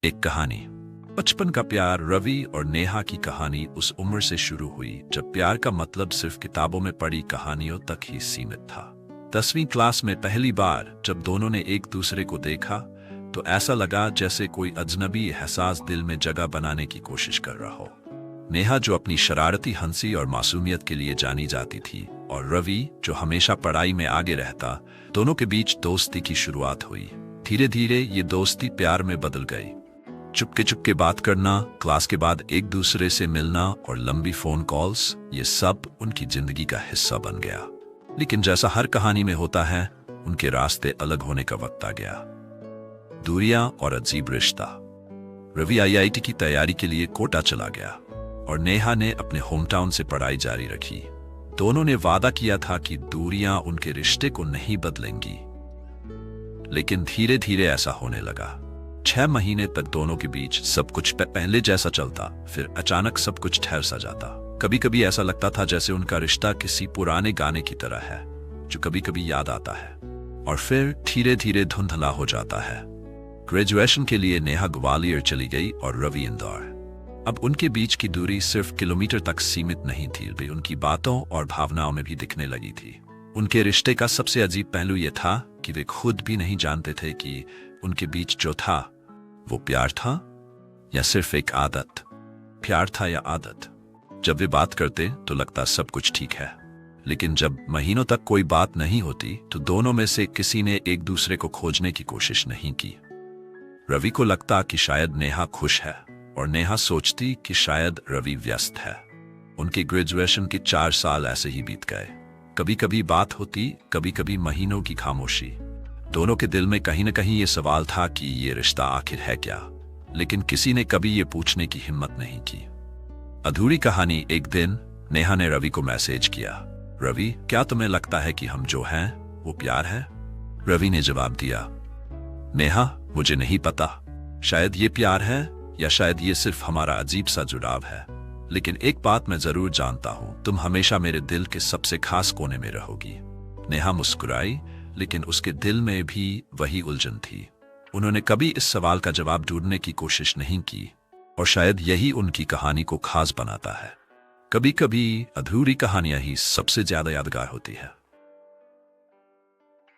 एक कहानी। बचपन का प्यार। रवि और नेहा की कहानी उस उम्र से शुरू हुई जब प्यार का मतलब सिर्फ किताबों में पढ़ी कहानियों तक ही सीमित था। 10वीं क्लास में पहली बार जब दोनों ने एक दूसरे को देखा तो ऐसा लगा जैसे कोई अजनबी एहसास दिल में जगह बनाने की कोशिश कर रहा हो। नेहा जो अपनी शरारती हंसी और मासूमियत के लिए जानी जाती थी, और रवि जो हमेशा पढ़ाई में आगे रहता, दोनों के बीच दोस्ती की शुरुआत हुई। धीरे धीरे ये दोस्ती प्यार में बदल गई। चुपके चुपके बात करना, क्लास के बाद एक दूसरे से मिलना और लंबी फोन कॉल्स, ये सब उनकी जिंदगी का हिस्सा बन गया। लेकिन जैसा हर कहानी में होता है, उनके रास्ते अलग होने का वक्त आ गया। दूरियां और अजीब रिश्ता। रवि आईआईटी की तैयारी के लिए कोटा चला गया और नेहा ने अपने होम टाउन से पढ़ाई जारी रखी। दोनों ने वादा किया था कि दूरियां उनके रिश्ते को नहीं बदलेंगी, लेकिन धीरे धीरे ऐसा होने लगा। 6 महीने तक दोनों के बीच सब कुछ पहले जैसा चलता, फिर अचानक सब कुछ ठहर सा जाता। कभी कभी ऐसा लगता था जैसे उनका रिश्ता किसी पुराने गाने की तरह है जो कभी कभी याद आता है और फिर धीरे धीरे धुंधला हो जाता है। ग्रेजुएशन के लिए नेहा ग्वालियर चली गई और रवि इंदौर। अब उनके बीच की दूरी सिर्फ किलोमीटर तक सीमित नहीं थी, वे उनकी बातों और भावनाओं में भी दिखने लगी थी। उनके रिश्ते का सबसे अजीब पहलू यह था कि वे खुद भी नहीं जानते थे कि उनके बीच जो था वो प्यार था या सिर्फ एक आदत। प्यार था या आदत। जब वे बात करते तो लगता सब कुछ ठीक है, लेकिन जब महीनों तक कोई बात नहीं होती तो दोनों में से किसी ने एक दूसरे को खोजने की कोशिश नहीं की। रवि को लगता कि शायद नेहा खुश है और नेहा सोचती कि शायद रवि व्यस्त है। उनके ग्रेजुएशन के 4 साल ऐसे ही बीत गए। कभी कभी बात होती, कभी कभी महीनों की खामोशी। दोनों के दिल में कहीं न कहीं ये सवाल था कि ये रिश्ता आखिर है क्या, लेकिन किसी ने कभी ये पूछने की हिम्मत नहीं की। अधूरी कहानी। एक दिन नेहा ने रवि को मैसेज किया, रवि, क्या तुम्हें लगता है कि हम जो हैं वो प्यार है? रवि ने जवाब दिया, नेहा, मुझे नहीं पता। शायद ये प्यार है या शायद ये सिर्फ हमारा अजीब सा जुड़ाव है, लेकिन एक बात मैं जरूर जानता हूं, तुम हमेशा मेरे दिल के सबसे खास कोने में रहोगी। नेहा मुस्कुराई, लेकिन उसके दिल में भी वही उलझन थी। उन्होंने कभी इस सवाल का जवाब ढूंढने की कोशिश नहीं की, और शायद यही उनकी कहानी को खास बनाता है। कभी कभी अधूरी कहानियां ही सबसे ज्यादा यादगार होती है।